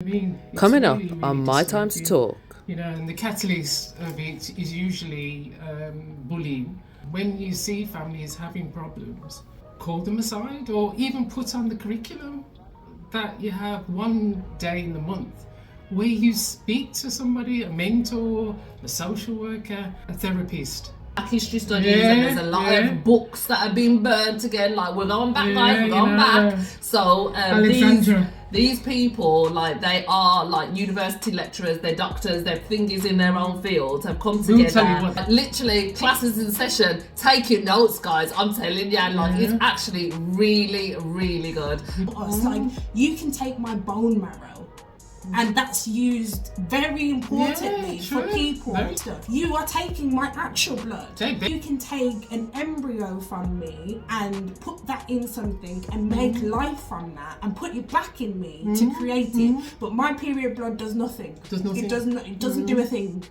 mean? It's Coming really, up really on My Time to disturbing. Talk. And the catalyst of it is usually bullying. When you see families having problems, call them aside or even put on the curriculum that you have one day in the month where you speak to somebody, a mentor, a social worker, a therapist. Black history studies, and there's a lot of books that have been burnt again. Like, we're going back, guys, we're going back. So these people, like, they are like university lecturers, they're doctors, they're thingies in their own field, have come together. Literally, classes in session, taking notes, guys. I'm telling you, like, it's actually really, really good. It's like, you can take my bone marrow. And that's used very importantly for people. You are taking my actual blood. You can take an embryo from me and put that in something and make life from that and put it back in me to create it. But my period blood does nothing. It doesn't do a thing.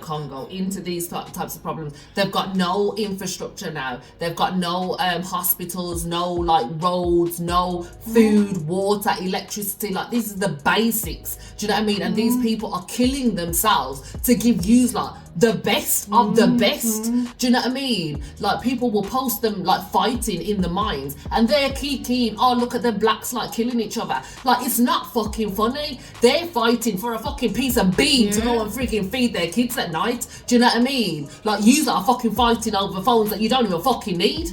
Congo into these types of problems. They've got no infrastructure now. They've got no hospitals, no like roads, no food, water, electricity. Like, these are the basics. Do you know what I mean? And these people are killing themselves to give you like the best of the best. Do you know what I mean? Like, people will post them like fighting in the mines and they're keen, oh, look at the blacks like killing each other. Like, it's not fucking funny. They're fighting for a fucking piece of bean to go and freaking feed their kids at night. Do you know what I mean? Like, you are fucking fighting over phones that you don't even fucking need.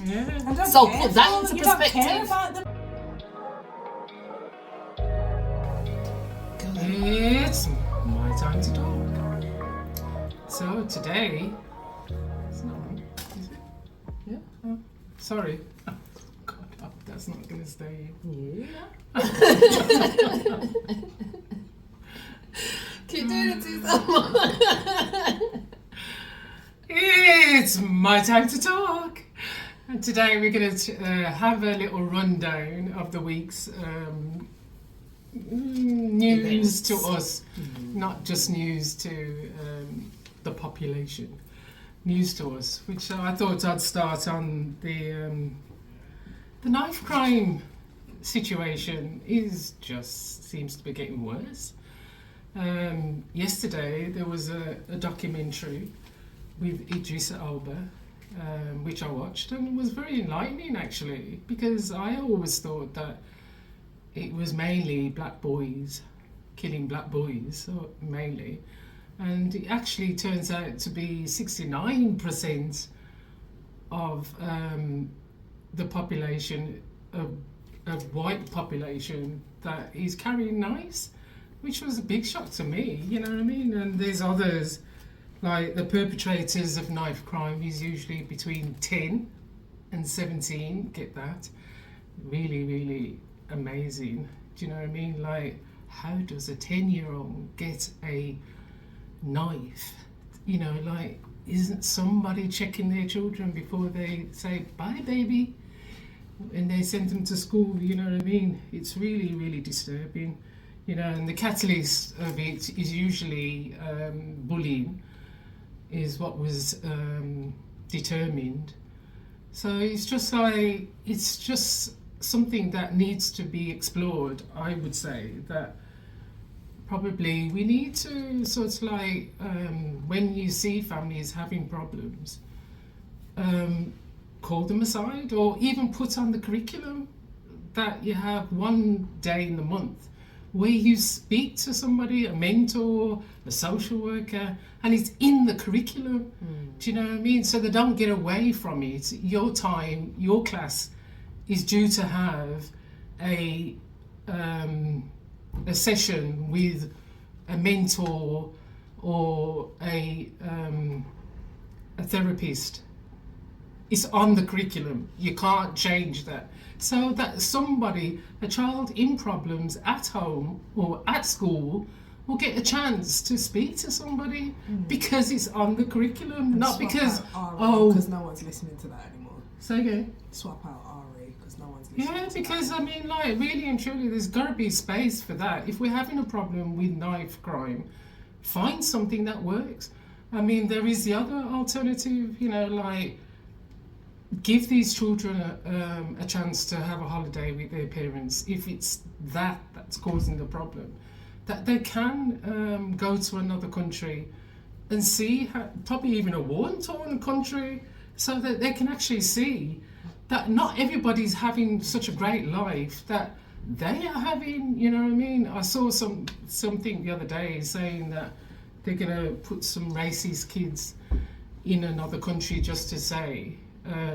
So put that into perspective. It's my time to talk. So today, it's not on, is it? Yeah. Oh, sorry. Oh, God, that's not going to stay. Keep doing it to someone. It's my time to talk. And today we're going to have a little rundown of the week's news to us, not just news to the population, news to us, which I thought I'd start on the knife crime situation seems to be getting worse. Yesterday there was a documentary with Idris Elba, which I watched, and it was very enlightening actually, because I always thought that it was mainly black boys killing black boys, so mainly, and it actually turns out to be 69% of the population of white population that is carrying knives, which was a big shock to me, you know what I mean? And there's others, like the perpetrators of knife crime is usually between 10 and 17, get that? Really, really amazing. Do you know what I mean? Like, how does a 10-year-old get a knife? You know, like, isn't somebody checking their children before they say, bye baby, and they send them to school? You know what I mean? It's really, really disturbing. You know, and the catalyst of it is usually bullying, is what was determined. So it's just something that needs to be explored. I would say that probably we need to sort of like, when you see families having problems, call them aside or even put on the curriculum that you have one day in the month where you speak to somebody, a mentor, a social worker, and it's in the curriculum. Do you know what I mean? So they don't get away from it. Your time, your class is due to have a session with a mentor or a therapist. It's on the curriculum. You can't change that. So that somebody, a child in problems at home or at school, will get a chance to speak to somebody because it's on the curriculum, not because because no one's listening to that anymore. Say again. Swap out RE because no one's listening. Yeah, because I mean, like, really and truly, there's got to be space for that. If we're having a problem with knife crime, find something that works. I mean, there is the other alternative, you know, like, give these children a chance to have a holiday with their parents if it's that's causing the problem. that they can go to another country and see, probably even a war-torn country, so that they can actually see that not everybody's having such a great life that they are having, you know what I mean? I saw something the other day saying that they're going to put some racist kids in another country just to say,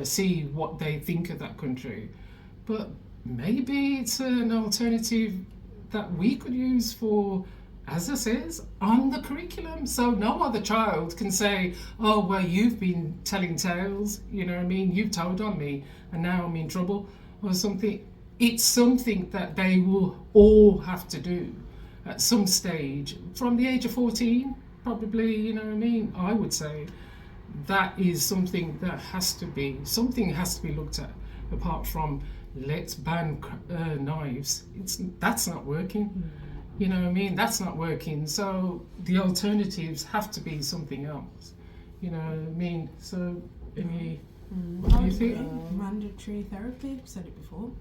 see what they think of that country. But maybe it's an alternative that we could use for, as it says, on the curriculum. So no other child can say, oh, well, you've been telling tales, you know what I mean? You've told on me and now I'm in trouble or something. It's something that they will all have to do at some stage from the age of 14, probably, you know what I mean? I would say that is something that has to be looked at, apart from let's ban knives. That's not working. You know what I mean? That's not working. So the alternatives have to be something else. You know what I mean? So what do you think? Mandatory therapy, I've said it before.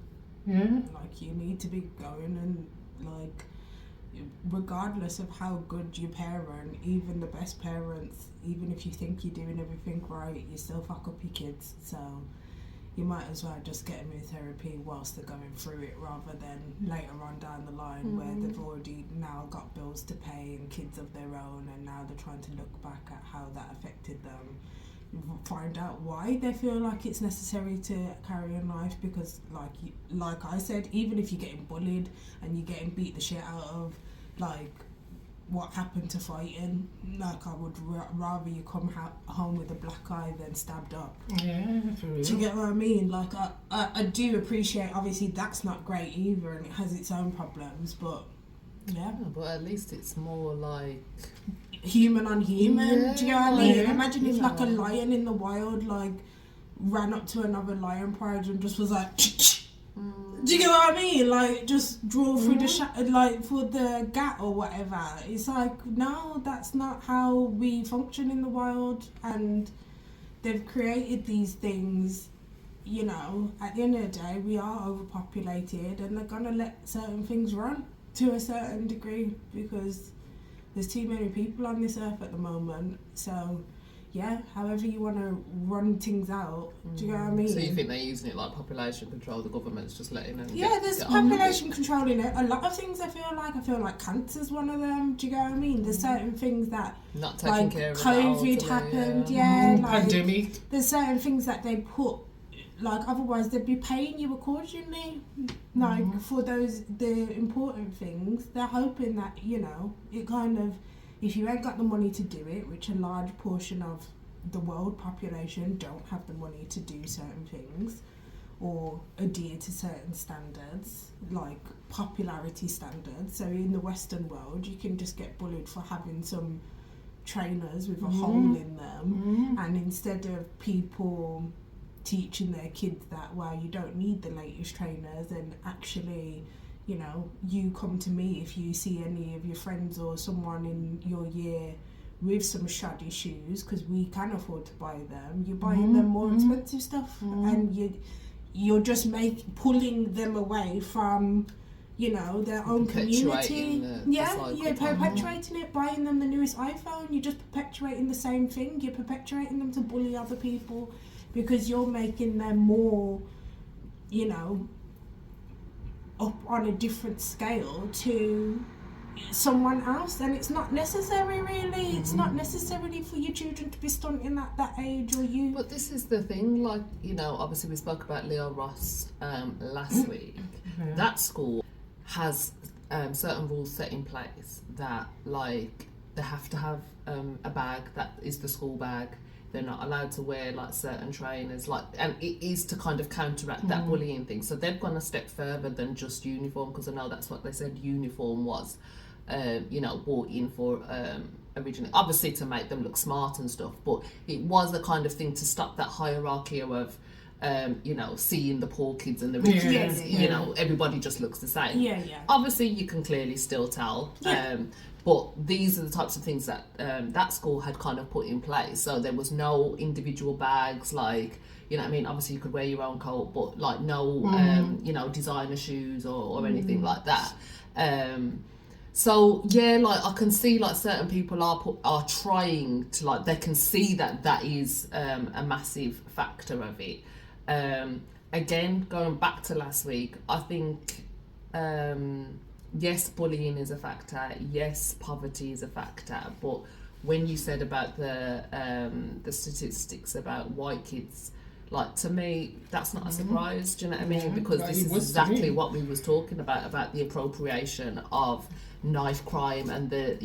Yeah. Like, you need to be going and, like, regardless of how good you parent, even the best parents, even if you think you're doing everything right, you still fuck up your kids. So you might as well just get them in therapy whilst they're going through it, rather than later on down the line where they've already now got bills to pay and kids of their own, and now they're trying to look back at how that affected them, find out why they feel like it's necessary to carry on life. Because like I said, even if you're getting bullied and you're getting beat the shit out of, like, what happened to fighting, like, I would rather you come home with a black eye than stabbed up. Yeah, for real. Do you get what I mean? Like, I do appreciate, obviously that's not great either and it has its own problems, but yeah. But at least it's more like human on human. Yeah, do you know what I mean? yeah. Imagine if, like, a lion in the wild, like, ran up to another lion pride and just was like, do you get what I mean? Like, just draw through the like, for the gat or whatever. It's like, no, that's not how we function in the wild. And they've created these things, you know. At the end of the day, we are overpopulated, and they're gonna let certain things run to a certain degree because there's too many people on this earth at the moment. So yeah, however you want to run things out, do you know what I mean? So you think they're using it like population control, the government's just letting them there's population control in it. A lot of things I feel like cancer's one of them, do you know what I mean? There's certain things that, not taking like, care of COVID happened, like, pandemic. there's certain things that they put, like, otherwise they'd be paying you accordingly, like, for the important things. They're hoping that, you know, it kind of, if you ain't got the money to do it, which a large portion of the world population don't have the money to do certain things or adhere to certain standards, like popularity standards. So in the Western world, you can just get bullied for having some trainers with a hole in them, and instead of people teaching their kids that, well, you don't need the latest trainers, and actually, you know, you come to me if you see any of your friends or someone in your year with some shoddy shoes, because we can afford to buy them. You're buying them more expensive stuff, and you're just pulling them away from, you know, their own community. You're perpetuating it, buying them the newest iPhone. You're just perpetuating the same thing. You're perpetuating them to bully other people because you're making them more, you know, up on a different scale to someone else. And it's not necessary, really. It's not necessarily for your children to be stunting at that age, or you. But this is the thing, like, you know, obviously we spoke about Leo Ross last week. That school has certain rules set in place that, like, they have to have a bag that is the school bag. They're not allowed to wear, like, certain trainers, like, and it is to kind of counteract that bullying thing. So they've gone a step further than just uniform, because I know that's what they said uniform was, you know, bought in for originally, obviously to make them look smart and stuff, but it was the kind of thing to stop that hierarchy of, you know, seeing the poor kids and the rich kids, you know, everybody just looks the same. Obviously you can clearly still tell, but these are the types of things that that school had kind of put in place. So there was no individual bags, like, you know what I mean? Obviously you could wear your own coat, but, like, no, you know, designer shoes or anything like that. So yeah, like I can see like certain people are trying to, like, they can see that is a massive factor of it. Again, going back to last week, I think yes, bullying is a factor. Yes, poverty is a factor. But when you said about the statistics about white kids, like, to me, that's not a surprise. Do you know what I mean? Because this is exactly what we was talking about the appropriation of knife crime and the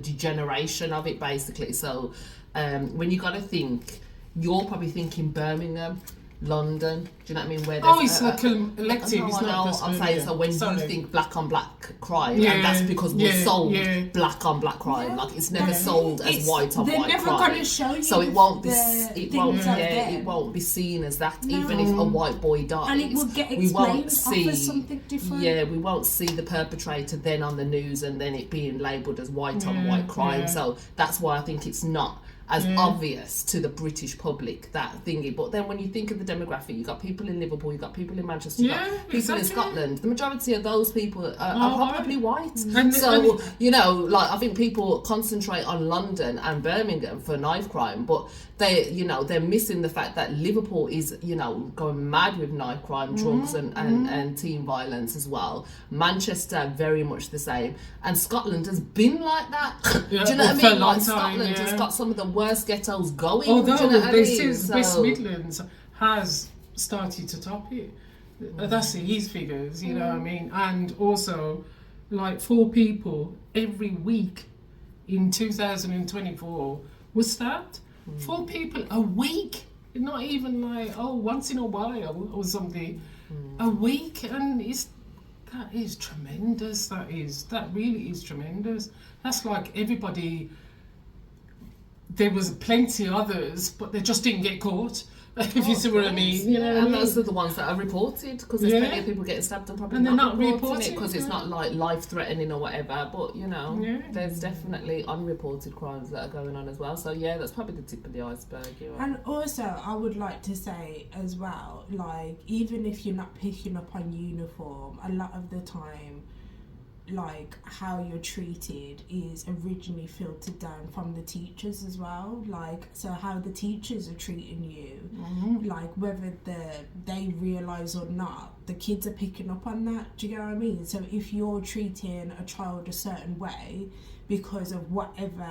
degeneration of it, basically. So when you got to think, you're probably thinking Birmingham, London, do you know what I mean? Where it's a collective. It's not just I'm saying, so when you think black on black crime, and that's because we're sold black on black crime, like it's never sold as white on white crime. They're never going to show you, so it won't be seen as that. No. Even if a white boy dies, and it will get explained, we won't see something different. Yeah, we won't see the perpetrator then on the news and then it being labelled as white on white crime. So that's why I think it's not as obvious to the British public, that thingy. But then when you think of the demographic, you've got people in Liverpool, you've got people in Manchester, you've got people in Scotland. The majority of those people are probably white. I think people concentrate on London and Birmingham for knife crime, but they're missing the fact that Liverpool is, going mad with knife crime, drugs and teen violence as well. Manchester, very much the same. And Scotland has been like that. Do you know what I mean? Like, Scotland has got some of the worst ghettos going. Although West Midlands has started to top it. That's his figures, you know what I mean? And also, like, 4 people every week in 2024 was stabbed. 4 people a week. Not even like, once in a while or something. A week. And that is tremendous. That really is tremendous. That's like everybody. There was plenty others, but they just didn't get caught. If you see what I mean, and those are the ones that are reported, because there's plenty of people getting stabbed and probably not reporting it because it's not like life threatening or whatever. But there's definitely unreported crimes that are going on as well. So that's probably the tip of the iceberg. And also, I would like to say as well, like, even if you're not picking up on uniform, a lot of the time, like, how you're treated is originally filtered down from the teachers as well. Like, so how the teachers are treating you, like, whether they realise or not, the kids are picking up on that. Do you get what I mean? So if you're treating a child a certain way because of whatever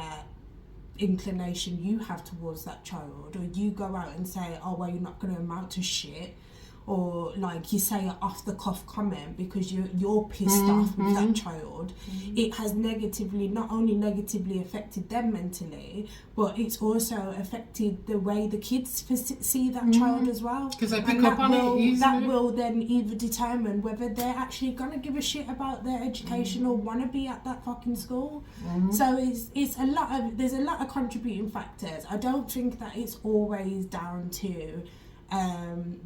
inclination you have towards that child, or you go out and say, you're not going to amount to shit, or like you say an off the cuff comment because you're pissed off with that child, it has not only negatively affected them mentally, but it's also affected the way the kids see that child as well. Because they pick up on it. That will then either determine whether they're actually gonna give a shit about their education or want to be at that fucking school. So there's a lot of contributing factors. I don't think that it's always down to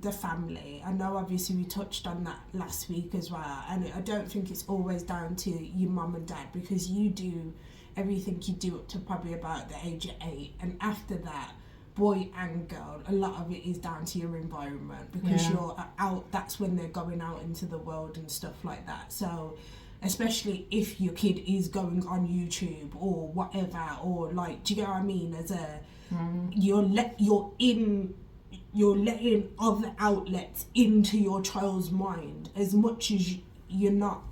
the family. I know obviously we touched on that last week as well, and I don't think it's always down to your mum and dad, because you do everything you do up to probably about the age of 8, and after that, boy and girl, a lot of it is down to your environment, because you're out, that's when they're going out into the world and stuff like that. So especially if your kid is going on YouTube or whatever, or like, do you get what I mean, as you're letting other outlets into your child's mind, as much as you're not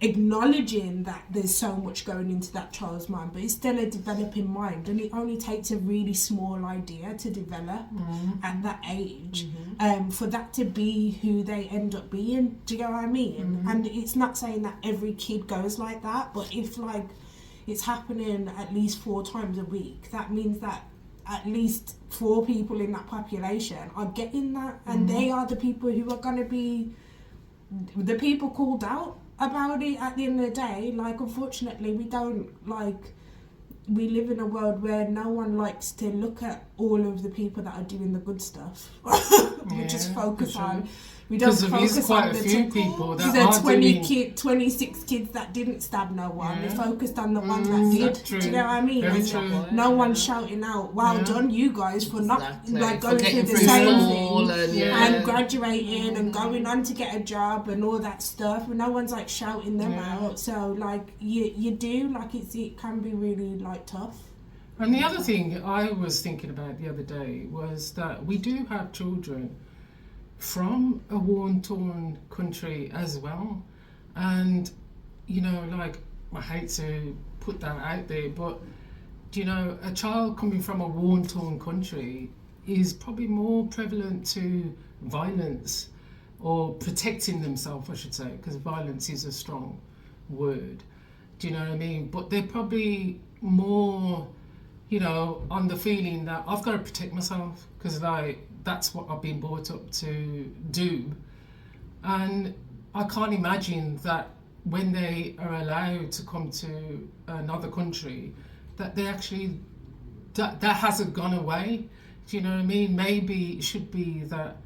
acknowledging that there's so much going into that child's mind, but it's still a developing mind, and it only takes a really small idea to develop at that age for that to be who they end up being. Do you know what I mean? And it's not saying that every kid goes like that, but if like it's happening at least 4 times a week, that means that at least 4 people in that population are getting that, and they are the people who are going to be the people called out about it at the end of the day. Like, unfortunately, we live in a world where no one likes to look at all of the people that are doing the good stuff. We just focus on We don't there is focus quite on a the few people that the are 26 kids that didn't stab no one. Yeah. We focused on the ones that did. That's true. Do you know what I mean? Very And true. no one's shouting out, "Well done, you guys, for not like going through the same thing and graduating and going on to get a job and all that stuff." And no one's like shouting them out. So like you do like it can be really like tough. And the other thing I was thinking about the other day was that we do have children from a war-torn country as well. And, you know, like, I hate to put that out there, but, you know, a child coming from a war-torn country is probably more prevalent to violence or protecting themselves, I should say, because violence is a strong word. Do you know what I mean? But they're probably more, you know, on the feeling that I've got to protect myself because, like, that's what I've been brought up to do. And I can't imagine that when they are allowed to come to another country, that they actually, that hasn't gone away. Do you know what I mean? Maybe it should be that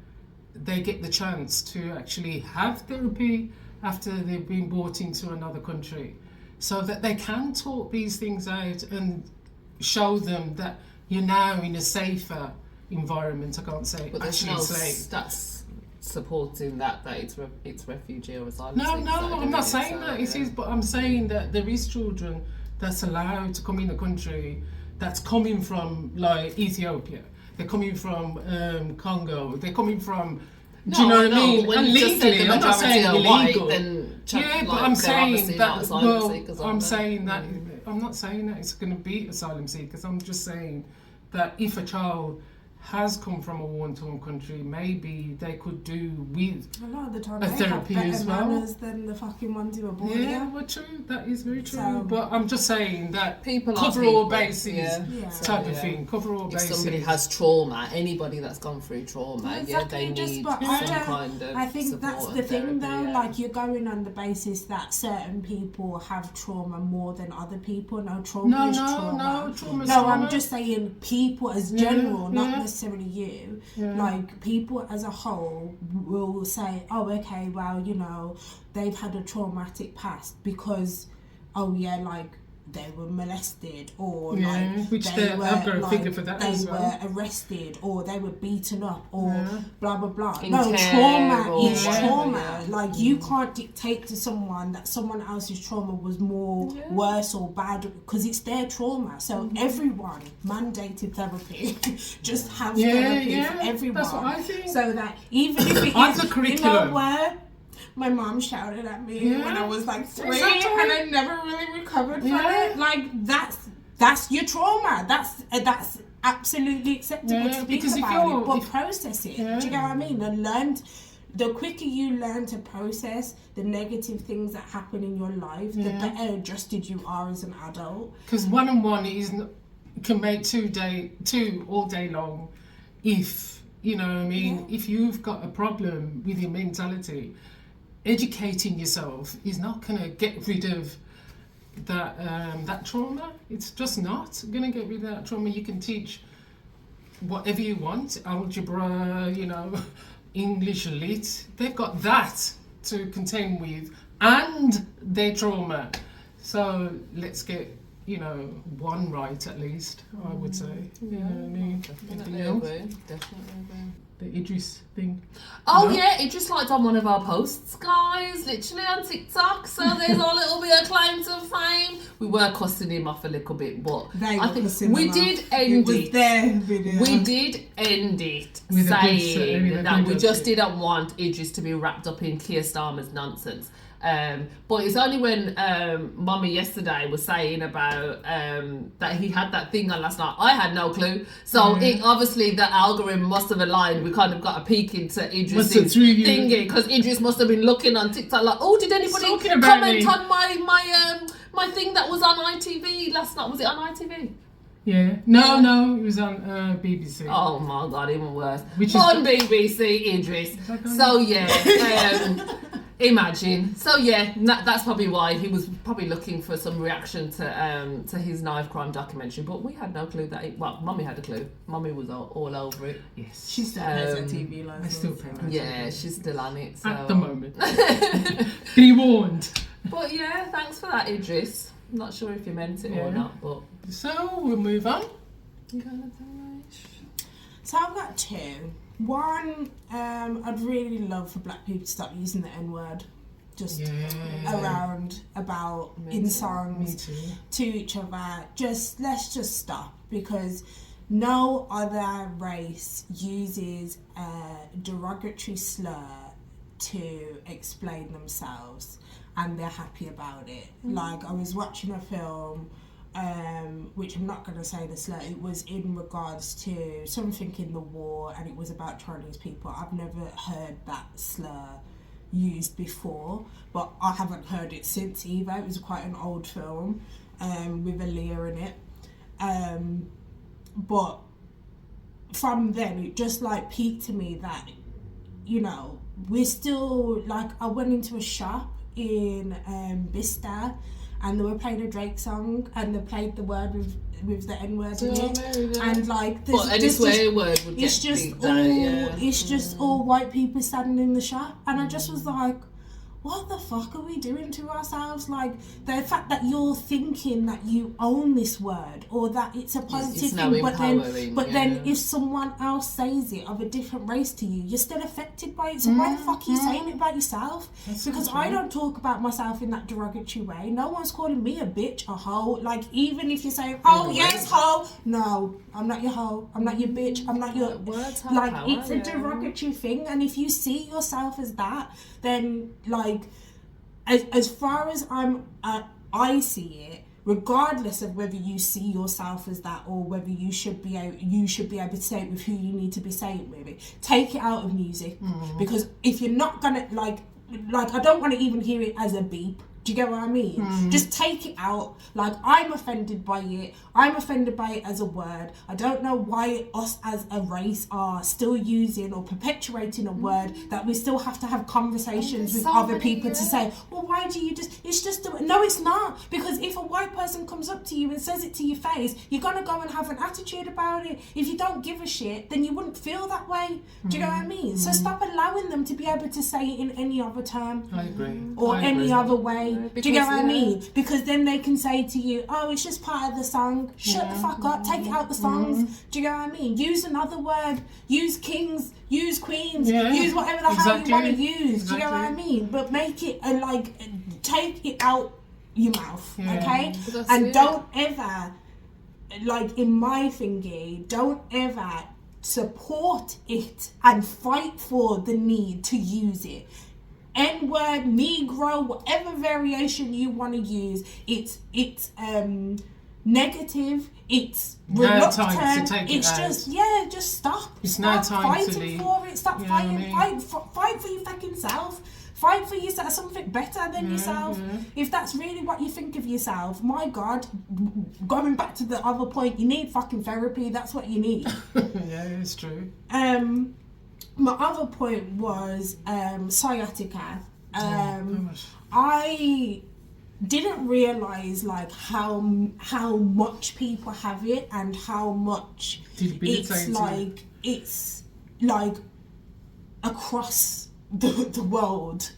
they get the chance to actually have therapy after they've been brought into another country, so that they can talk these things out and show them that you're now in a safer environment. I can't say but there's actually no safe. that's supporting that it's refugee or asylum. No, seekers, I'm not saying so, that it is, but I'm saying that there is children that's allowed to come in the country that's coming from like Ethiopia. They're coming from Congo. They're coming from. Do you know what I mean? When and you just said the legally, I'm not saying majority are white, illegal. then But I'm saying that. asylum seekers, I'm saying that. I'm not saying that it's going to be asylum seekers. I'm just saying that if a child has come from a war-torn country, maybe they could do with a lot of the time a they therapy have better as well. manners than the fucking ones who are born Yeah, here. well, true. That is very true. So- But I'm just saying that People are cover people, all bases Yeah. type So, of thing. Cover all If bases. somebody has trauma, anybody that's gone through trauma, Exactly, they just, need but some kind of I think support that's and the thing therapy, though, yeah. like you're going on the basis that certain people have trauma more than other people. No, trauma is trauma. trauma's No, trauma. I'm just saying people as general, not necessarily you. Yeah. Like people as a whole will say, oh, okay, well, you know, they've had a traumatic past because, oh yeah, like they were molested or like which they I've were got a like, figure for that they as well. were arrested or they were beaten up or blah blah blah. In No, care trauma or is whatever, trauma. yeah. Like you can't dictate to someone that someone else's trauma was more worse or bad because it's their trauma. So everyone mandated therapy. Just have therapy for everyone. That's what I think. So that even if it On is, the you curriculum. know what? My mom shouted at me when I was like 3 Exactly. and I never really recovered from Yeah. it. Like that's your trauma. That's absolutely acceptable to speak because if about you're- it, but if- process it. Do you know what I mean? And the quicker you learn to process the negative things that happen in your life, the better adjusted you are as an adult. Because one-on-one can make two all day long. If you know what I mean, if you've got a problem with your mentality, educating yourself is not going to get rid of that trauma. It's just not going to get rid of that trauma. You can teach whatever you want, algebra, you know, English lit. They've got that to contend with and their trauma. So let's get, you know, one right at least, I would say. You know what I mean? Definitely agree. The Idris thing. Oh No? yeah, it just liked on one of our posts, guys, literally on TikTok. So there's our little bit of claim to fame. We were cussing him off a little bit, but I think we did end it. Their video. We did end it With a good saying that we good just shit. didn't want Idris to be wrapped up in Keir Starmer's nonsense. But it's only when Mummy yesterday was saying about that he had that thing on last night. I had no clue. So it obviously the algorithm must have aligned. We kind of got a peek into Idris's thingy because Idris must have been looking on TikTok like, oh, did anybody comment on my thing that was on ITV last night? Was it on ITV? Yeah. No, it was on BBC. Oh my God, even worse. Which on BBC, Idris. So yeah. Imagine. So yeah, that's probably why he was probably looking for some reaction to his knife crime documentary. But we had no clue that. Mummy had a clue. Mummy was all over it. Yes, she still has her TV license. I still pay my Yeah, she's still on it. So. At the moment. Be warned. But yeah, thanks for that, Idris. I'm not sure if you meant it or not, but so we'll move on. So I've got two. One, I'd really love for black people to stop using the N-word just around about in songs to each other. Let's just stop, because no other race uses a derogatory slur to explain themselves and they're happy about it. Like, I was watching a film, which I'm not going to say the slur, it was in regards to something in the war, and it was about Chinese people. I've never heard that slur used before, but I haven't heard it since either. It was quite an old film with Aaliyah in it. But from then, it just like peaked to me that, you know, we're still, like, I went into a shop in Bicester, and they were playing a Drake song, and they played the word with the N-word in it, and like any swear word would it's get just all it's just all white people standing in the shop, and I just was like, what the fuck are we doing to ourselves? Like, the fact that you're thinking that you own this word, or that it's a positive thing, but then if someone else says it of a different race to you, you're still affected by it. So why the fuck are you saying it about yourself? Because I don't talk about myself in that derogatory way. No one's calling me a bitch, a hoe. Like, even if you're saying, oh yes, hoe, no, I'm not your hoe, I'm not your bitch, I'm not your, like, it's a derogatory thing. And if you see yourself as that, then, like, as far as I see it, regardless of whether you see yourself as that or whether you should be able to say it with who you need to be saying with it, take it out of music. Because if you're not gonna like I don't want to even hear it as a beep. Do you get what I mean? Just take it out. Like, I'm offended by it. I'm offended by it as a word. I don't know why us as a race are still using or perpetuating a word that we still have to have conversations with other people to say, well, why do you just, it's just, no, it's not. Because if a white person comes up to you and says it to your face, you're going to go and have an attitude about it. If you don't give a shit, then you wouldn't feel that way. Do you know what I mean? So stop allowing them to be able to say it in any other term. I agree. Or any other way. Because, do you get what I mean? Because then they can say to you, oh, it's just part of the song. Shut the fuck up. Take it out the songs. Do you get what I mean? Use another word. Use kings. Use queens. Use whatever the hell you want to use. Do you get what I mean? But make it, take it out your mouth, okay? And don't ever, like, in my thingy, don't ever support it and fight for the need to use it. N-word, Negro, whatever variation you want to use, it's negative, it's reluctant, it's just stop. It's no time fighting for it, stop fighting, fight for your fucking self. Fight for yourself, something better than yourself. If that's really what you think of yourself, my God, going back to the other point, you need fucking therapy, that's what you need. Yeah, it's true. My other point was sciatica. I didn't realise like how much people have it and how much it's like across the world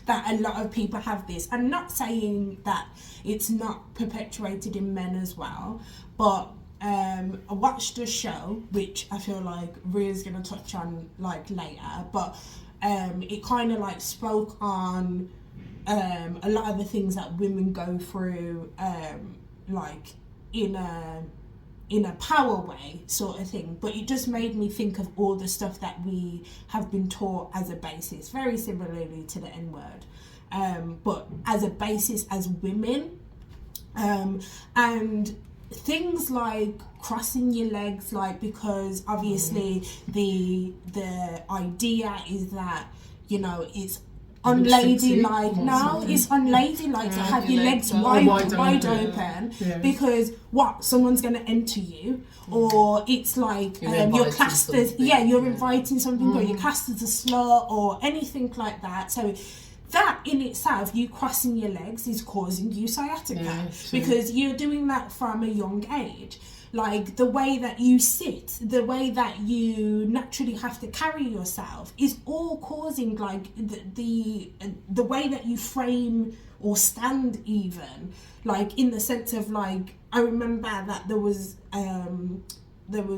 that a lot of people have this. I'm not saying that it's not perpetuated in men as well, but I watched a show which I feel like Ria's gonna touch on like later, but it kind of like spoke on a lot of the things that women go through, like in a power way sort of thing. But it just made me think of all the stuff that we have been taught as a basis, very similarly to the N-word, but as a basis as women, and things like crossing your legs, like, because obviously the idea is that, you know, it's unladylike. No, it's unladylike to have your legs wide open because someone's going to enter you, or it's like you're classed as you're inviting something, or you're classed as a slut or anything like that. So that in itself, you crossing your legs, is causing you sciatica, because you're doing that from a young age. Like the way that you sit, the way that you naturally have to carry yourself is all causing like the way that you frame or stand, even like in the sense of like, I remember that there was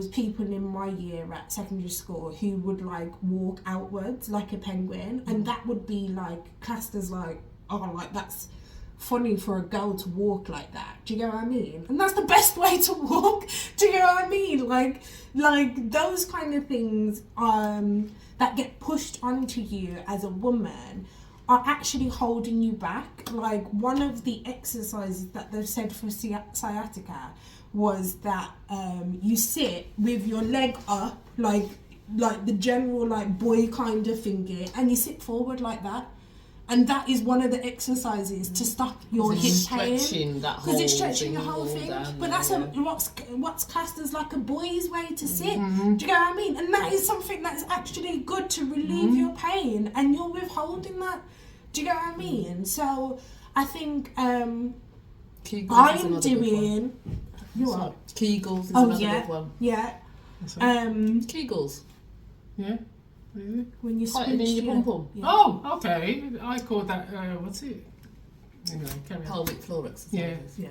people in my year at secondary school who would like walk outwards like a penguin, and that would be like classed as like, oh, like that's funny for a girl to walk like that. Do you get what I mean? And that's the best way to walk. Do you get what I mean? Like those kind of things that get pushed onto you as a woman are actually holding you back. Like one of the exercises that they've said for sciatica was that you sit with your leg up, like the general like boy kind of thingy, and you sit forward like that. And that is one of the exercises to stop your hip pain, because it's stretching your whole thing. But that's what's classed as like a boy's way to sit. Do you get what I mean? And that is something that's actually good to relieve your pain, and you're withholding that. Do you get what I mean? So I think I'm doing. You are Kegels is another big one. Yeah. Kegels. Yeah. Really? When you spin in your pom pom. Yeah. Oh, okay. I call that what's it? Anyway, carry on. Pelvic floor exercises. Yeah.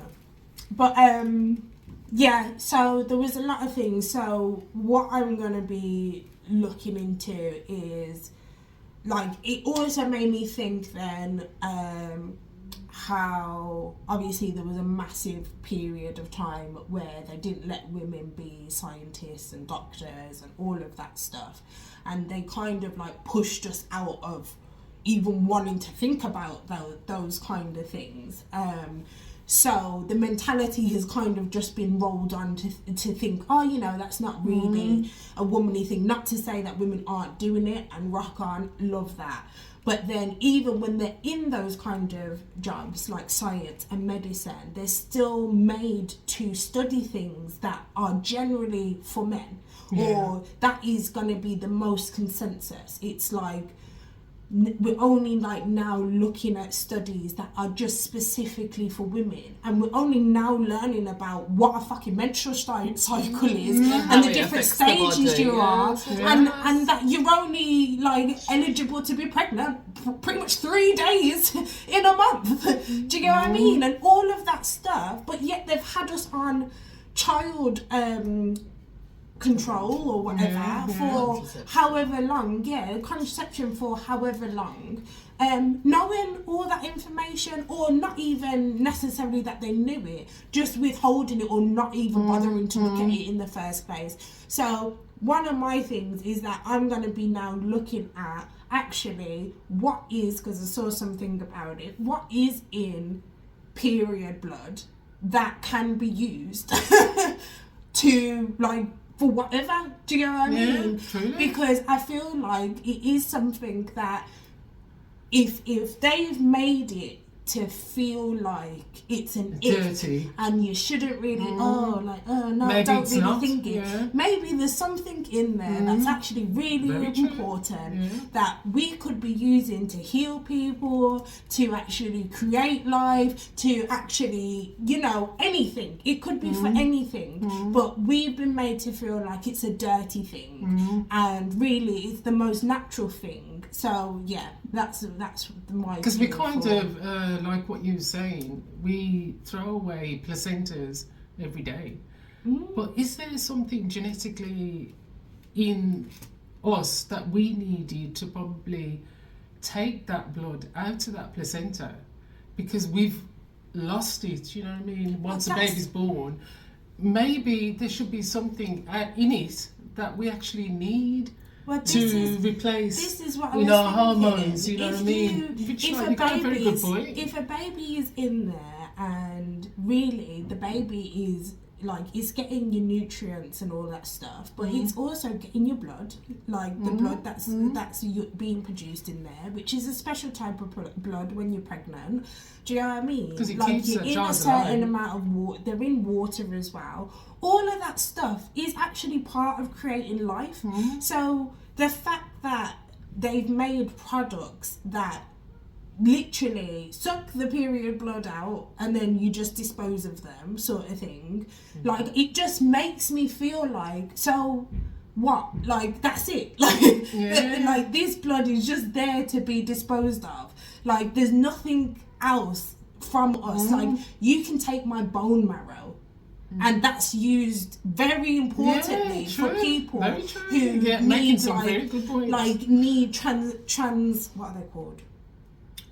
But yeah. So there was a lot of things. So what I'm gonna be looking into is like, it also made me think then how obviously there was a massive period of time where they didn't let women be scientists and doctors and all of that stuff, and they kind of like pushed us out of even wanting to think about those kind of things. So the mentality has kind of just been rolled on to think, oh, you know, that's not really a womanly thing. Not to say that women aren't doing it, and rock on, love that. But then even when they're in those kind of jobs like science and medicine, they're still made to study things that are generally for men, or that is going to be the most consensus. It's like we're only like now looking at studies that are just specifically for women, and we're only now learning about what a fucking menstrual cycle is and the different stages you are, and that you're only like eligible to be pregnant pretty much 3 days in a month. Do you get what I mean? And all of that stuff, but yet they've had us on child control or whatever for however long, contraception for however long, knowing all that information, or not even necessarily that they knew it, just withholding it or not even bothering to look at it in the first place. So one of my things is that I'm going to be now looking at actually what is, because I saw something about it, what is in period blood that can be used to like for whatever. Do you know what I mean? Truly. Because I feel like it is something that if they've made it to feel like it's an dirty, and you shouldn't really no, maybe don't it's really not. think it. Maybe there's something in there that's actually really important that we could be using to heal people, to actually create life, to actually, you know, anything. It could be for anything, but we've been made to feel like it's a dirty thing, and really it's the most natural thing. So yeah, that's my, because we kind of like what you were saying, we throw away placentas every day. But is there something genetically in us that we needed to probably take that blood out of that placenta, because we've lost it, you know what I mean? Once a baby's born, maybe there should be something in it that we actually need to replace, this is what our hormones, you know what I mean? If a baby is in there and really the baby is like, it's getting your nutrients and all that stuff, but it's also getting your blood, like the blood that's being produced in there, which is a special type of blood when you're pregnant. Do you know what I mean? Because it like keeps you're in a certain amount of water. They're in water as well. All of that stuff is actually part of creating life. So the fact that they've made products that literally suck the period blood out and then you just dispose of them, sort of thing. Like, it just makes me feel like, so what? Like, that's it. Like, like, this blood is just there to be disposed of. Like, there's nothing else from us. Like, you can take my bone marrow, and that's used very importantly for people who need, like need trans what are they called?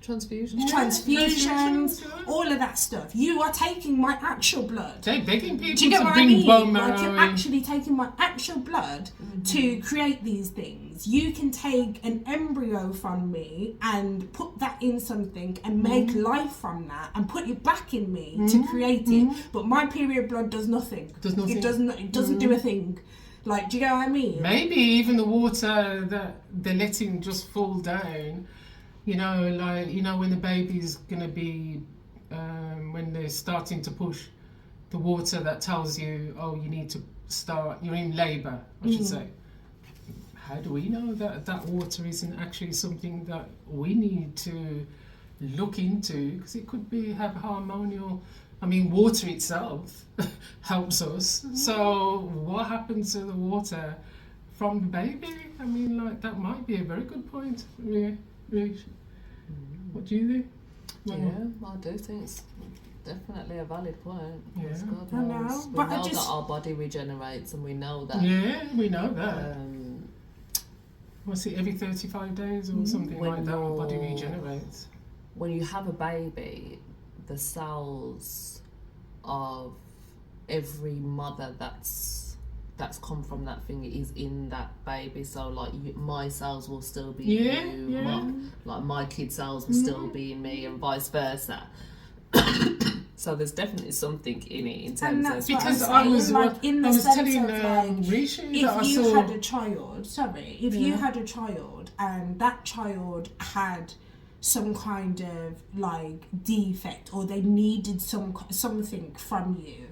Transfusions, all of that stuff. You are taking my actual blood. They're begging people Do you get to what bring I mean? bone marrow Like, you're in. actually taking my actual blood to create these things. You can take an embryo from me and put that in something and make life from that and put it back in me to create it. But my period blood does nothing. It doesn't do a thing. Like, do you get what I mean? Maybe even the water that they're letting just fall down. You know, like, you know, when the baby's gonna be, when they're starting to push, the water that tells you, oh, you need to start, you're in labour, I should say. How do we know that that water isn't actually something that we need to look into? Because it could be have hormonal. I mean, water itself helps us. So what happens to the water from the baby? I mean, like, that might be a very good point. Yeah. What do you think? Yeah, I do think it's definitely a valid point. Yeah. God I know, knows. We but know that our body regenerates, and we know that. Yeah, we know that. What's it, every 35 days or something like that, our body regenerates. When you have a baby, the cells of every mother that's come from that thing is in that baby. So, like, my cells will still be in you, my kid's cells will still be in me, and vice versa. So there's definitely something in it in terms of, because I was in the was sense telling of, like, Rishi if that I you saw. had a child, if you had a child and that child had some kind of, like, defect, or they needed something from you,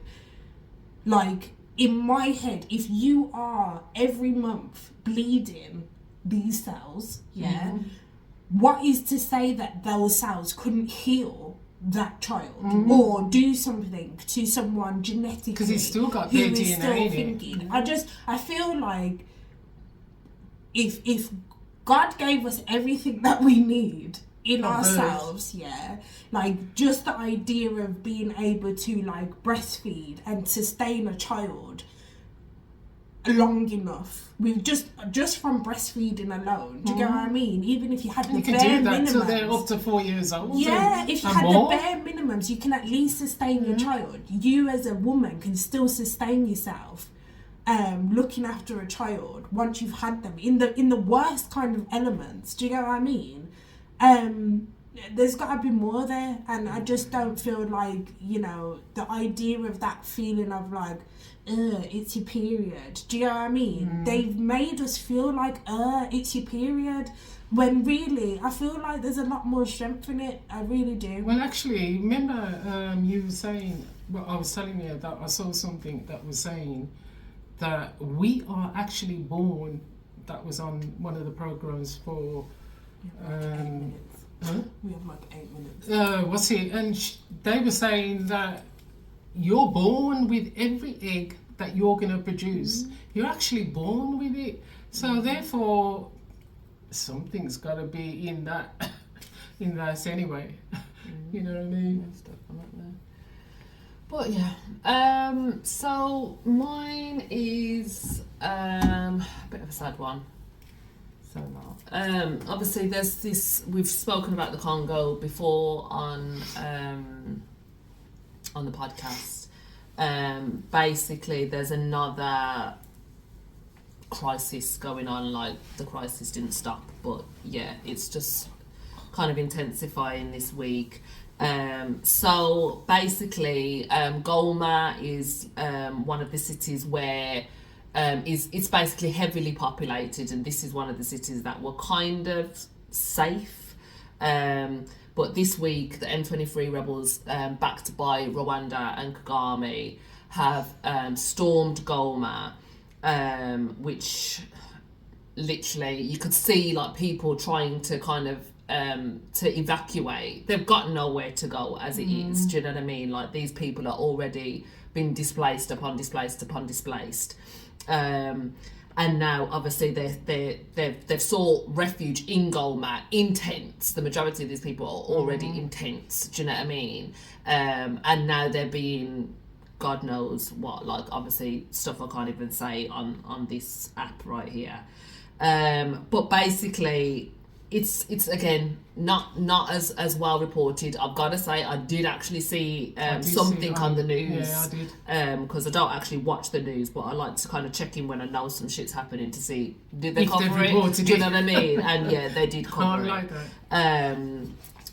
like, in my head, if you are every month bleeding these cells, what is to say that those cells couldn't heal that child or do something to someone genetically? Because it's still got who their is DNA still in thinking. it. I feel like if God gave us everything that we need in ourselves, like, just the idea of being able to, like, breastfeed and sustain a child long enough with just from breastfeeding alone, do you get what I mean? Even if you had the You can bare do that till minimums, they're up to 4 years old. if you had the bare minimums, you can at least sustain your child. You as a woman can still sustain yourself looking after a child once you've had them in the worst kind of elements, do you get what I mean? There's got to be more there, and I just don't feel like, you know, the idea of that feeling of, like, it's your period, do you know what I mean? They've made us feel like, it's your period, when really I feel like there's a lot more strength in it. I really do. Well, actually, remember you were saying, well, I was telling you that I saw something that was saying that we are actually born, that was on one of the programs for we have like 8 minutes. what's it? And they were saying that you're born with every egg that you're going to produce. You're actually born with it. So therefore, something's got to be in that, in that anyway. You know what I mean? Yes, definitely. But yeah, so mine is a bit of a sad one. So no. Obviously, there's this. We've spoken about the Congo before on the podcast. Basically, there's another crisis going on. Like, the crisis didn't stop, but yeah, it's just kind of intensifying this week. So basically, Goma is one of the cities where it's basically heavily populated, and this is one of the cities that were kind of safe. But this week, the M23 rebels, backed by Rwanda and Kagame, have stormed Goma, which literally you could see, like, people trying to kind of to evacuate. They've got nowhere to go as it is. Do you know what I mean? Like, these people are already been displaced upon displaced upon displaced. And now, obviously, they've sought refuge in Goma, in tents. The majority of these people are already in tents. Do you know what I mean? And now they're being, God knows what, like, obviously, stuff I can't even say on this app right here. But basically, it's again not as well reported. I've got to say, I did actually see something on the news. Yeah, I did. Because I don't actually watch the news, but I like to kind of check in when I know some shit's happening to see did they cover it. Do you know what I mean? And yeah, they did cover like it. that.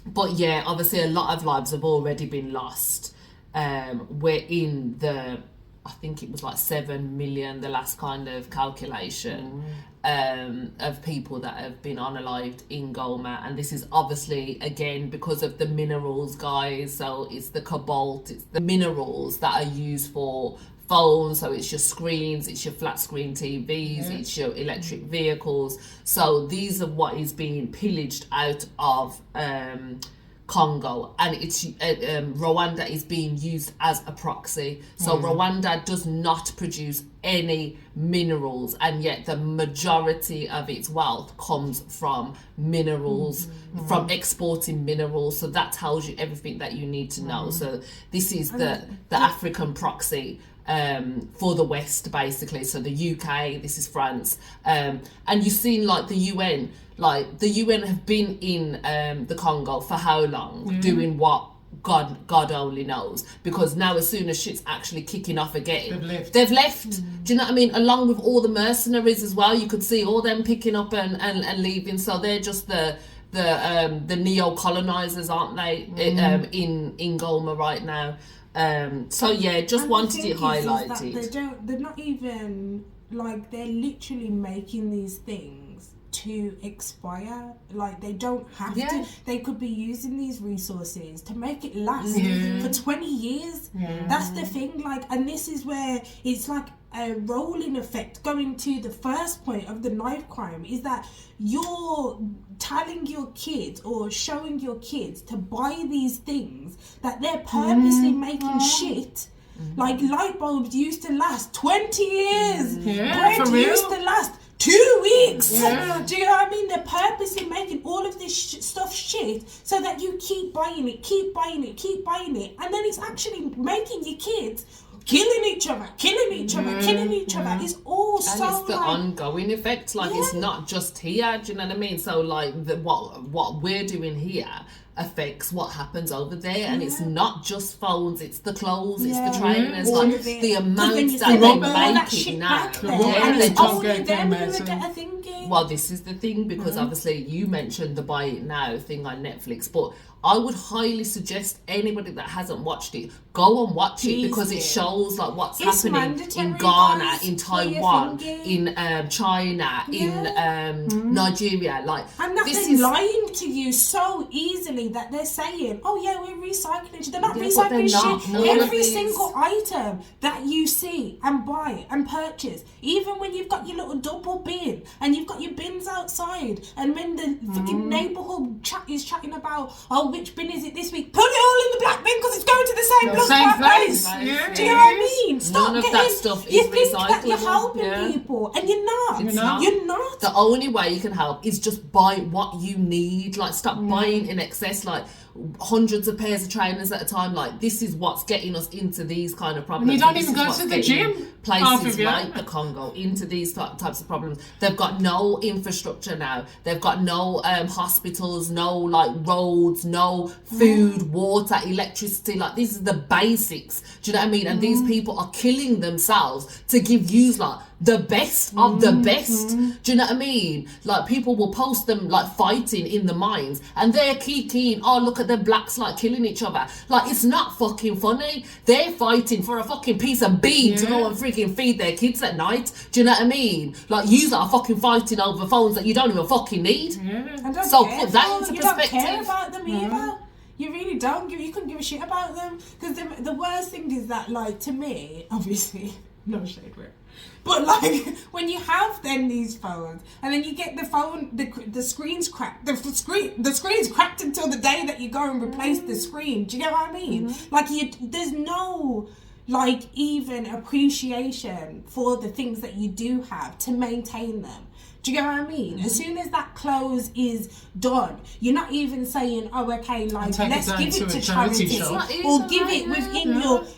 But yeah, obviously a lot of lives have already been lost. We're in the, I think it was like 7 million, the last kind of calculation. Of people that have been unalived in Goma, and this is obviously again because of the minerals, guys. So it's the cobalt, it's the minerals that are used for phones, so it's your screens, it's your flat screen TVs, it's your electric vehicles. So these are what is being pillaged out of Congo, and it's Rwanda is being used as a proxy. So Rwanda does not produce any minerals, and yet the majority of its wealth comes from minerals, from exporting minerals. So that tells you everything that you need to know. So this is the African proxy for the West, basically. So the UK, this is France, and you've seen like the UN. Like, the UN have been in the Congo for how long, doing what God only knows. Because now, as soon as shit's actually kicking off again, they've left. Do you know what I mean? Along with all the mercenaries as well, you could see all them picking up and leaving. So they're just the neo-colonizers, aren't they? In Goma right now. So yeah, just wanted it highlighted. They're not even, like, they're literally making these things to expire. Like, they don't have to. They could be using these resources to make it last for 20 years. That's the thing. Like, and this is where it's like a rolling effect. Going to the first point of the knife crime is that you're telling your kids or showing your kids to buy these things that they're purposely making shit. Like, light bulbs used to last 20 years. Bread used to last 2 weeks. Do you know what I mean? They're purposely making all of this stuff shit so that you keep buying it, and then it's actually making your kids killing each other. It's all so, and it's the ongoing effect. Like, it's not just here. Do you know what I mean? So like what we're doing here affects what happens over there, and it's not just phones, it's the clothes, it's the trainers, like the amount that they make now. And it's only them who would get a thinking. Well, this is the thing, because obviously you mentioned the Buy It Now thing on Netflix, but I would highly suggest anybody that hasn't watched it, go and watch it, because it shows like what's happening in Ghana, in Taiwan, in China, in Nigeria. Like, and that this is lying to you so easily that they're saying, "Oh yeah, we're recycling." They're not recycling shit. Every single item that you see and buy and purchase, even when you've got your little double bin and you've got your bins outside, and when the fucking neighbourhood chat is chatting about, oh, which bin is it this week? Put it all in the black bin because it's going to the same place. Do you know what I mean? None of that stuff is recyclable. You think that you're helping people, and you're not. You're not. The only way you can help is just buy what you need. Like, stop buying in excess, like hundreds of pairs of trainers at a time. Like, this is what's getting us into these kind of problems. And you don't even go to the gym. Places like the Congo into these types of problems. They've got no infrastructure now. They've got no hospitals, no like roads, no food, water, electricity. Like, these are the basics. Do you know what I mean? And these people are killing themselves to give you like the best of the best. Do you know what I mean? Like, people will post them like fighting in the mines, and they're keen, oh, look at the blacks like killing each other. Like, it's not fucking funny. They're fighting for a fucking piece of bean to go and freaking feed their kids at night. Do you know what I mean? Like, you are fucking fighting over phones that you don't even fucking need. So put that into perspective. You don't care about them either. You really don't. You couldn't give a shit about them, because the worst thing is that, like, to me, obviously, No shade where. But like when you have then these phones, and then you get the phone, the screen's cracked. The screen's cracked until the day that you go and replace the screen. Do you get what I mean? Like there's no like even appreciation for the things that you do have to maintain them. Do you get what I mean? As soon as that close is done, you're not even saying, "Oh, okay, like let's give it to charity, or give it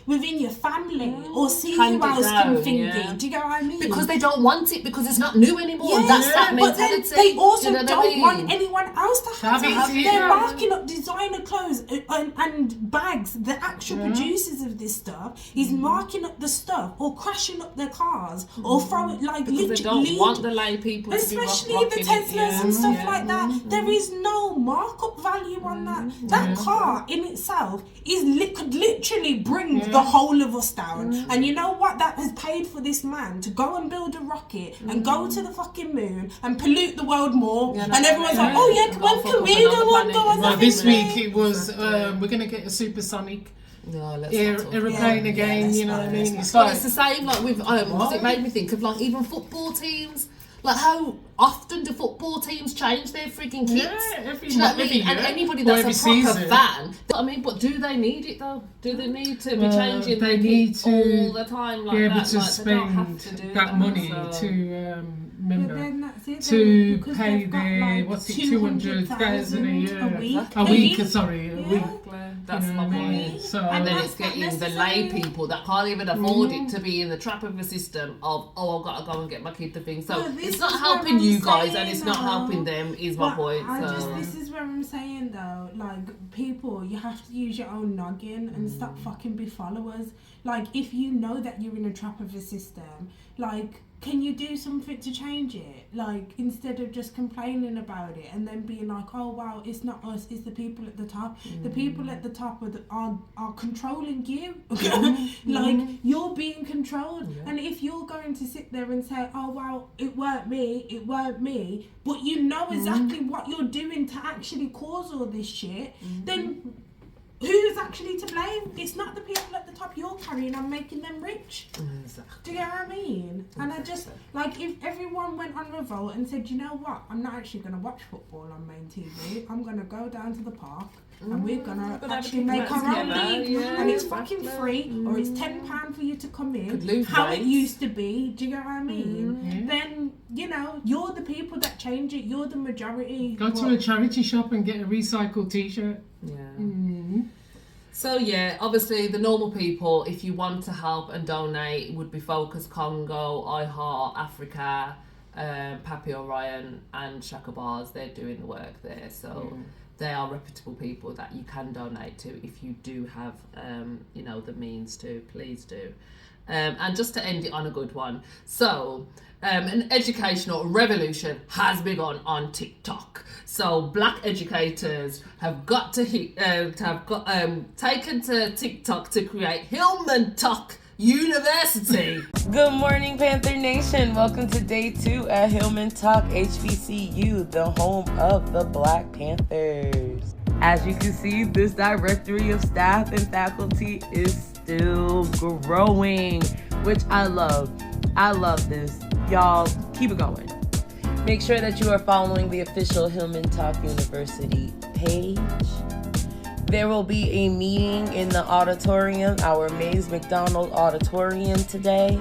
within your family, or see who else can think it." Do you get what I mean? Because they don't want it because it's not new anymore. Yeah, that's that mentality. But then they also you know don't want anyone else to have it. They're Yeah. marking up designer clothes and bags. The actual producers of this stuff is marking up the stuff or crashing up their cars or throwing like because they don't want the lay people. Especially the Teslas and stuff like that. There is no markup value on that. That car in itself could literally bring the whole of us down. And you know what? That has paid for this man to go and build a rocket and go to the fucking moon and pollute the world more. And everyone's like, oh yeah, when can we go on? Well, this week it was, we're going to get a supersonic aeroplane again, you know what I mean? It's like, it's the same like with, because it made me think of like even football teams. Like how often do football teams change their freaking kits? Yeah, every do you know what I mean? year. And anybody that's a proper season. fan, I mean, but do they need it though? Do they need to be changing their kits all the time like be able that? to Like, they don't have spend to do that money so. to remember then that's it, to because pay they've got, their like, 200,000 a year, a week. a week. That's You know my what I mean? point. So, And then that's it's not getting the lay necessary. people that can't even afford it to be in the trap of a system of, oh, I've got to go and get my kid the thing. So Well, this it's not is helping what I'm you guys and saying, it's not though. helping them is my But point. So. this is where I'm saying though, like people, you have to use your own noggin and stop fucking be followers. Like if you know that you're in a trap of a system, like can you do something to change it? Like instead of just complaining about it and then being like, oh wow, it's not us, it's the people at the top. The people at the top are controlling you. Like you're being controlled. And if you're going to sit there and say, oh wow, it weren't me, but you know exactly what you're doing to actually cause all this shit, then who's actually to blame? It's not the people at the top you're carrying on making them rich. Exactly. Do you get what I mean? And I just, like, if everyone went on revolt and said, you know what, I'm not actually going to watch football on main TV, I'm going to go down to the park and we're going to actually make our own league, and it's fucking free, or it's £10 for you to come in, how it used to be, do you get what I mean? Then, you know, you're the people that change it, you're the majority. Go to a charity shop and get a recycled t-shirt. So yeah, obviously the normal people, if you want to help and donate, would be Focus Congo, I Heart Africa, Pappy Orion and Shaka Bars. They're doing the work there, so they are reputable people that you can donate to if you do have, you know, the means to. Please do. And just to end it on a good one, so an educational revolution has begun on TikTok. So black educators have got to taken to TikTok to create HillmanTok University. Good morning, Panther Nation. Welcome to day 2 at HillmanTok HBCU, the home of the Black Panthers. As you can see, this directory of staff and faculty is still growing, which I love. I love this. Y'all, keep it going. Make sure that you are following the official HillmanTok University page. There will be a meeting in the auditorium, our Mays McDonald Auditorium today.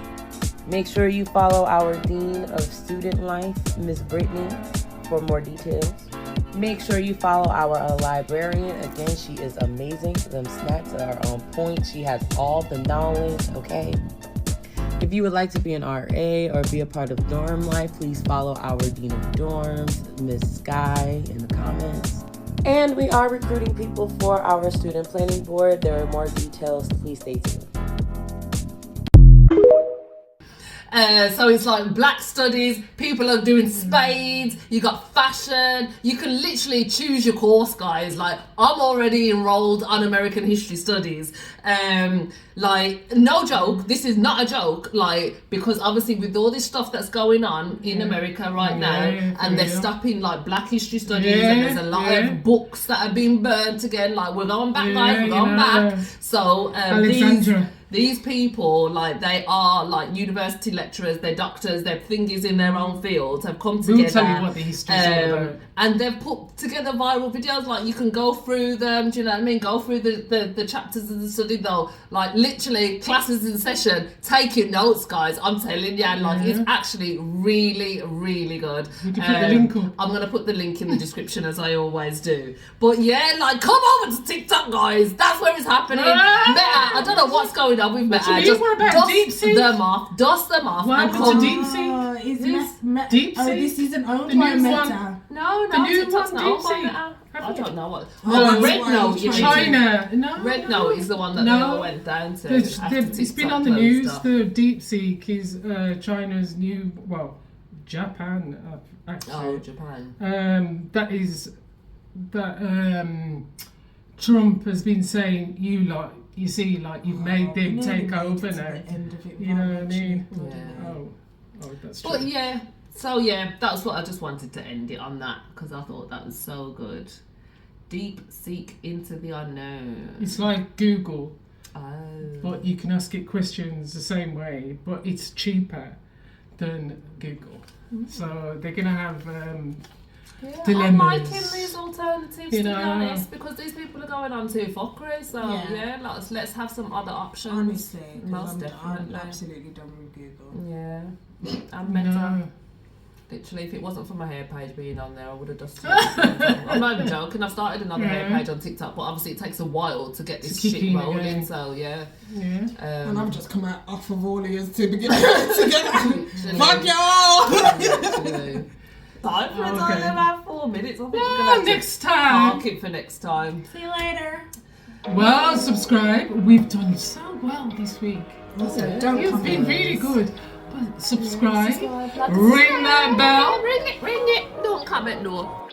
Make sure you follow our Dean of Student Life, Ms. Brittany, for more details. Make sure you follow our librarian. Again, she is amazing. Them snacks are on point. She has all the knowledge, okay? If you would like to be an RA or be a part of dorm life, please follow our Dean of Dorms, Ms. Sky, in the comments. And we are recruiting people for our student planning board. There are more details. Please stay tuned. So it's like black studies, people are doing spades, you got fashion, you can literally choose your course, guys. Like, I'm already enrolled on American History Studies. Like, no joke, this is not a joke, like, because obviously with all this stuff that's going on in America right now, and they're stopping like black history studies, and there's a lot of books that are being burnt again, like, we're going back, guys, we're going back. So Alexandra. These people, like, they are like university lecturers, they're doctors, they're thingies in their own fields, have come together. We'll tell you what the history's all about. And they've put together viral videos, like you can go through them, do you know what I mean? Go through the chapters of the study though. Like literally classes in session, taking notes, guys. I'm telling you, like it's actually really, really good. Would you put the link up? I'm gonna put the link in the description as I always do. But yeah, like come over to TikTok, guys. That's where it's happening. Meta, I don't know what's going on with Meta. Just dust them off. What happened to DeepSeek? DeepSeek? Oh, this isn't owned by Meta. No, the new TikTok's one, not owned by DeepSeek. Meta. I don't know what. Oh, Red Note, you mean? China. No, Red Note is the one that they all went down to. It's been on the news. The DeepSeek is China's new, Japan actually. Oh, Japan. That is Trump has been saying you've made them take over now. You know what I mean? Yeah. Oh, that's true. But yeah. So yeah, that's what I just wanted to end it on that because I thought that was so good. Deep seek into the unknown. It's like Google, Oh. but you can ask it questions the same way, but it's cheaper than Google. So they're gonna have dilemmas. I'm liking these alternatives You to be know. honest because these people are going on too fuckery. So let's have some other options. Honestly, most I'm definitely. absolutely done with Google. Yeah, and Meta. No. Literally, if it wasn't for my hair page being on there, I would have dusted it. I'm not even joking. I've started another hair page on TikTok, but obviously it takes a while to get this shit rolling. Again. So yeah. And I've just come out off of all of yours to begin together. Fuck y'all. Time for about 4 minutes. I think we're gonna have next time. Park it for next time. See you later. Well, subscribe. We've done so well this week. You've been really good. But subscribe. Ring that bell. Ring it. Don't comment no.